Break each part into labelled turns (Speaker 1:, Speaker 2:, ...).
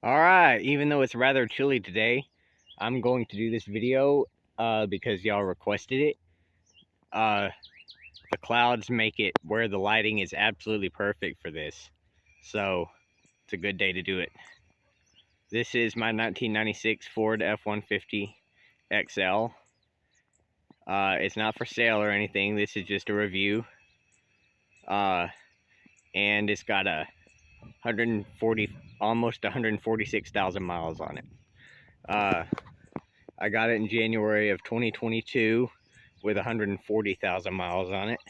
Speaker 1: Alright, even though it's rather chilly today, I'm going to do this video because y'all requested it. The clouds make it where the lighting is absolutely perfect for this. So, it's a good day to do it. This is my 1996 Ford F-150 XL. It's not for sale or anything, this is just a review. And it's got a 140, almost 146,000 miles on it. I got it in January of 2022 with 140,000 miles on it.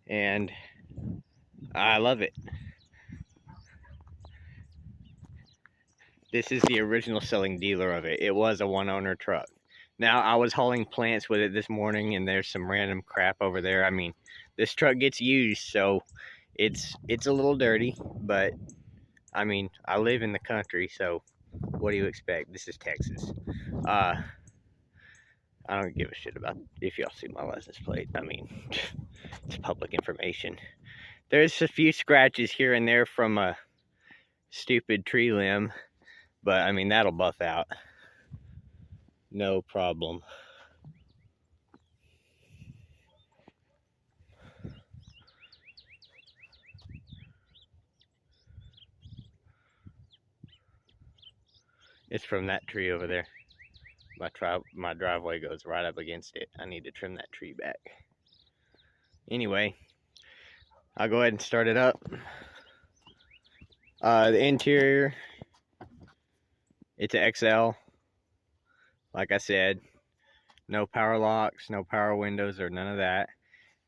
Speaker 1: And I love it. This is the original selling dealer of it. It was a one-owner truck. Now, I was hauling plants with it this morning, and there's some random crap over there. I mean, this truck gets used, so it's a little dirty, but I mean, I live in the country, so what do you expect? This is Texas. I don't give a shit about if y'all see my license plate. I mean, it's public information. There's a few scratches here and there from a stupid tree limb, but I mean, that'll buff out. No problem. It's from that tree over there. My driveway goes right up against it. I need to trim that tree back. Anyway, I'll go ahead and start it up. The interior, it's an XL. Like I said, no power locks, no power windows, or none of that.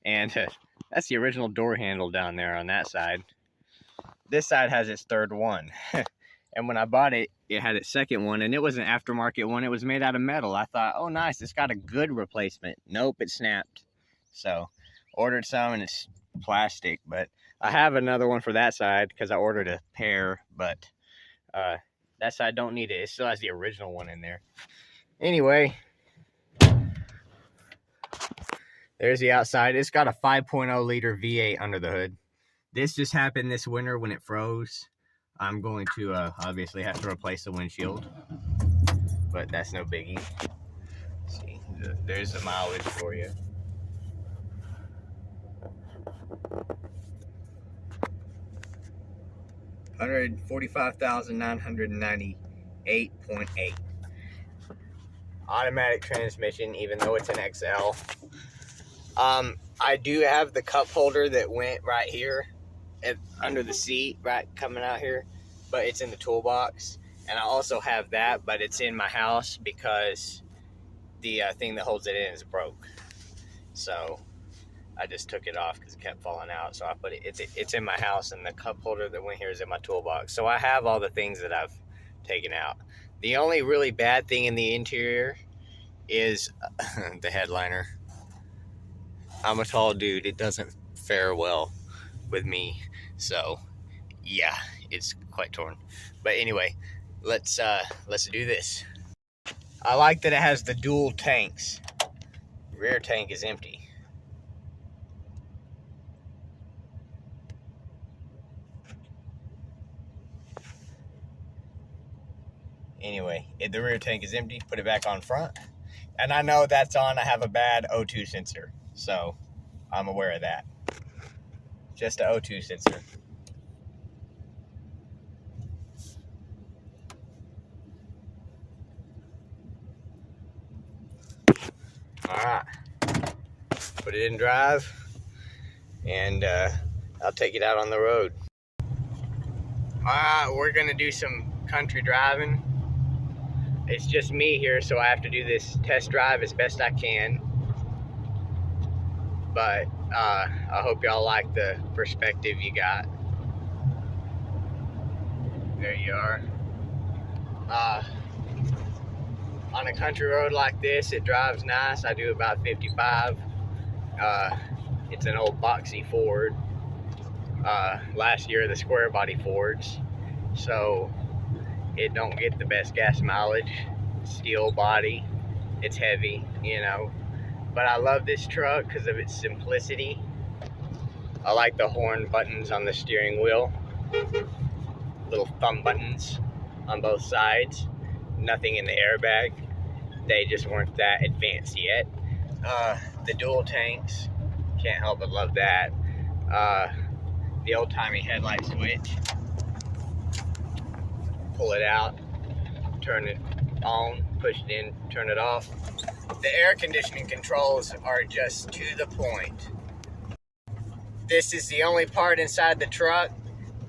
Speaker 1: And that's the original door handle down there on that side. This side has its third one. And when I bought it, it had its second one, and it was an aftermarket one. It was made out of metal. I thought, oh, nice, it's got a good replacement. Nope, it snapped. So, ordered some, and it's plastic. But I have another one for that side because I ordered a pair, but that side don't need it. It still has the original one in there. Anyway, there's the outside. It's got a 5.0 liter V8 under the hood. This just happened this winter when it froze. I'm going to obviously have to replace the windshield, but that's no biggie. Let's see, there's the mileage for you. $145,998.8. Automatic transmission, even though it's an XL. I do have the cup holder that went right here under the seat, right coming out here, but it's in the toolbox. And I also have that, but it's in my house because the thing that holds it in is broke. So I just took it off because it kept falling out. So I put it's in my house, and the cup holder that went here is in my toolbox. So I have all the things that I've taken out. The only really bad thing in the interior is the headliner. I'm a tall dude. It doesn't fare well with me. So yeah, it's quite torn. But anyway, let's do this. I like that it has the dual tanks. The rear tank is empty. Anyway, if the rear tank is empty, put it back on front. And I know that's on. I have a bad O2 sensor, so I'm aware of that. Just an O2 sensor. Alright, put it in drive, and I'll take it out on the road. Alright, we're gonna do some country driving. It's just me here, so I have to do this test drive as best I can. But I hope y'all like the perspective you got. There you are. On a country road like this, it drives nice. I do about 55. It's an old boxy Ford. Last year, the square body Fords. So it don't get the best gas mileage. Steel body. It's heavy, you know. But I love this truck because of its simplicity. I like the horn buttons on the steering wheel. little thumb buttons on both sides. Nothing in the airbag. They just weren't that advanced yet. The dual tanks, can't help but love that. The old-timey headlight switch. Pull it out, turn it on, push it in, turn it off. The air conditioning controls are just to the point. This is the only part inside the truck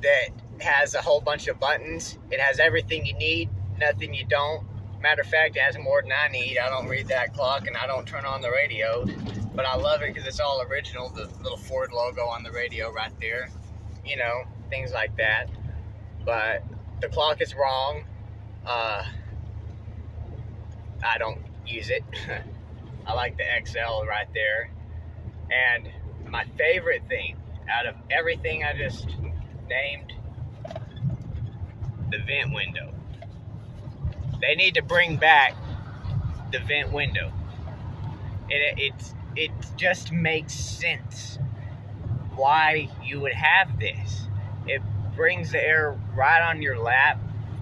Speaker 1: that has a whole bunch of buttons. It has everything you need, nothing you don't. Matter of fact, it has more than I need. I don't read that clock and I don't turn on the radio, but I love it because it's all original. The little Ford logo on the radio right there, you know, things like that. But the clock is wrong. I don't use it. I like the XL right there. And my favorite thing out of everything I just named, the vent window. They need to bring back the vent window. It just makes sense why you would have this. It brings the air right on your lap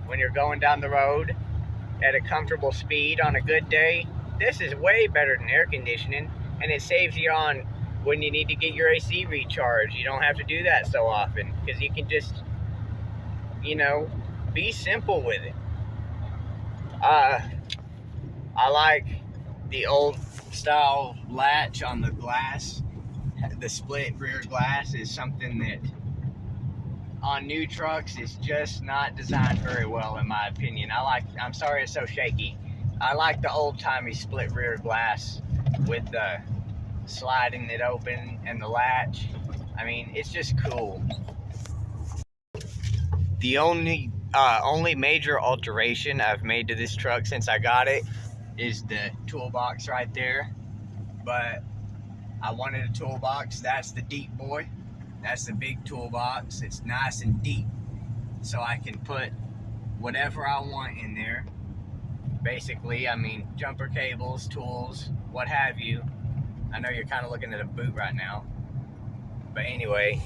Speaker 1: when you're going down the road at a comfortable speed on a good day. This is way better than air conditioning, and it saves you on when you need to get your AC recharged. You don't have to do that so often because you can just, you know, be simple with it. I like the old style latch on the glass. The split rear glass is something that on new trucks is just not designed very well, in my opinion. I'm sorry it's so shaky. I like the old-timey split rear glass with the sliding it open and the latch. I mean, it's just cool. The only major alteration I've made to this truck since I got it is the toolbox right there. But I wanted a toolbox. That's the deep boy. That's the big toolbox. It's nice and deep, so I can put whatever I want in there. Basically, I mean, jumper cables, tools, what have you. I know you're kind of looking at a boot right now, but anyway,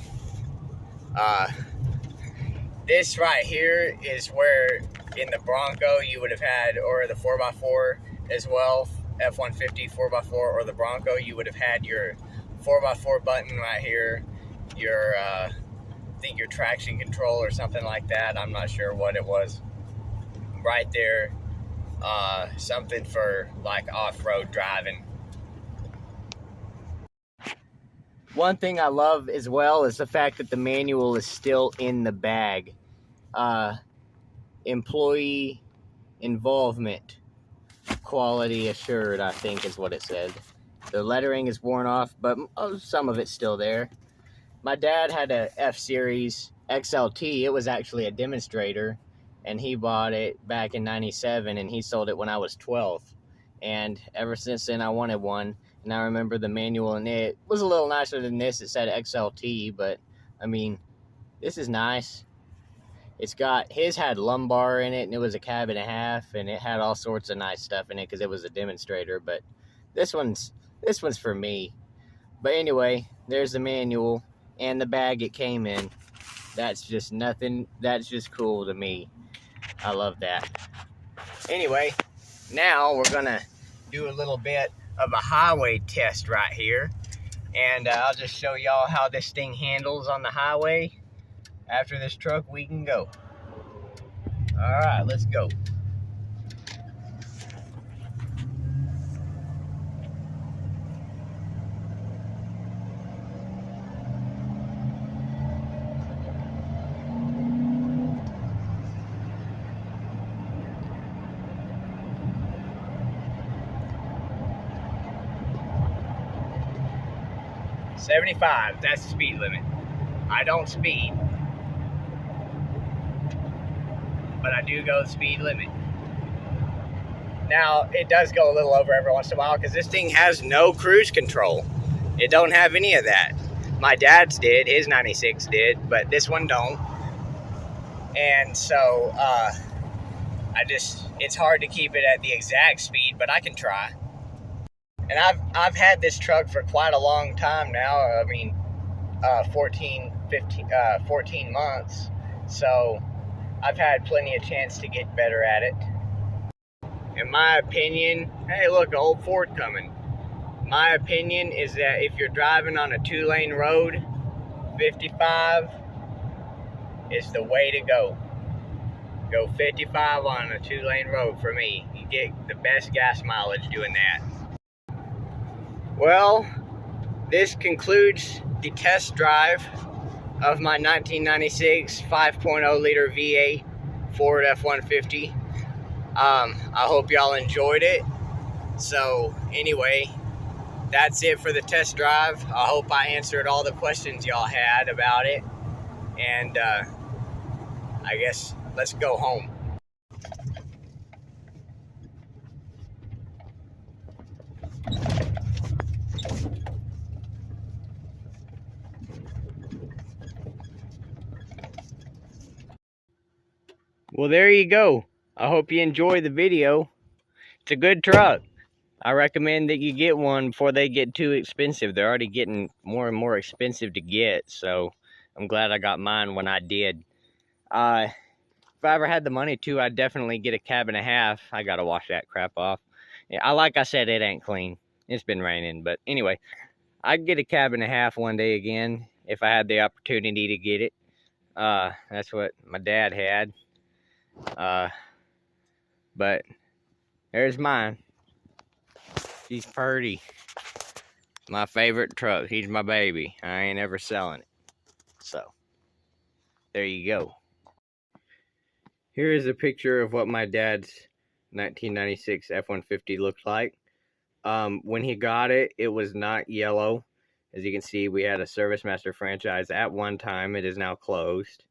Speaker 1: this right here is where in the Bronco you would have had, or the 4x4 as well, F-150 4x4 or the Bronco, you would have had your 4x4 button right here, your I think your traction control or something like that. I'm not sure what it was right there. Something for like off-road driving. One thing I love as well is the fact that the manual is still in the bag. Employee involvement, quality assured, I think is what it said. The lettering is worn off, but some of it's still there. My dad had a F-Series XLT. It was actually a demonstrator, and he bought it back in '97, and he sold it when I was 12. And ever since then, I wanted one. And I remember the manual in it was a little nicer than this. It said XLT, but I mean, this is nice. It's got, his had lumbar in it, and it was a cab and a half, and it had all sorts of nice stuff in it because it was a demonstrator. But this one's for me. But anyway, there's the manual and the bag it came in. That's just nothing. That's just cool to me. I love that. Anyway, now we're gonna do a little bit of a highway test right here, and I'll just show y'all how this thing handles on the highway. After this truck, we can go. All right, let's go. $75, that's the speed limit. I don't speed, but I do go the speed limit. Now, it does go a little over every once in a while because this thing has no cruise control. It don't have any of that. My dad's did, his 96 did, but this one don't. And so, it's hard to keep it at the exact speed, but I can try. And I've had this truck for quite a long time now. I mean, 14 months. So I've had plenty of chance to get better at it. In my opinion, hey look, an old Ford coming. My opinion is that if you're driving on a 2-lane road, 55 is the way to go. Go 55 on a 2-lane road for me. You get the best gas mileage doing that. Well, this concludes the test drive of my 1996 5.0 liter V8 Ford F-150. I hope y'all enjoyed it. So anyway, that's it for the test drive. I hope I answered all the questions y'all had about it. And I guess let's go home. Well, there you go. I hope you enjoyed the video. It's a good truck. I recommend that you get one before they get too expensive. They're already getting more and more expensive to get, so I'm glad I got mine when I did. If I ever had the money to, I'd definitely get a cab and a half. I gotta wash that crap off. Yeah, like I said, it ain't clean. It's been raining, but anyway, I'd get a cab and a half one day again if I had the opportunity to get it. That's what my dad had. But there's mine. She's pretty. My favorite truck. He's my baby. I ain't ever selling it. So, there you go. Here is a picture of what my dad's 1996 F-150 looked like. When he got it, it was not yellow. As you can see, we had a Service Master franchise at one time. It is now closed.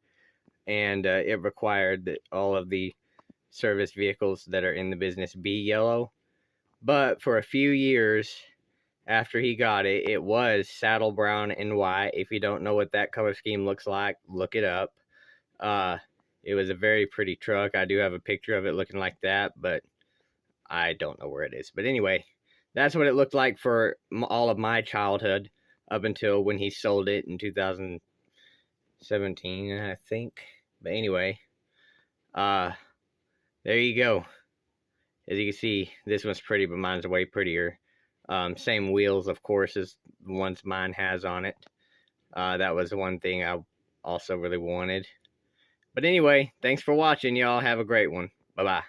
Speaker 1: And it required that all of the service vehicles that are in the business be yellow. But for a few years after he got it, it was saddle brown and white. If you don't know what that color scheme looks like, look it up. It was a very pretty truck. I do have a picture of it looking like that, but I don't know where it is. But anyway, that's what it looked like for all of my childhood up until when he sold it in 2017, I think. But anyway, there you go. As you can see, this one's pretty, but mine's way prettier. Same wheels, of course, as the ones mine has on it. That was one thing I also really wanted. But anyway, thanks for watching, y'all. Have a great one. Bye-bye.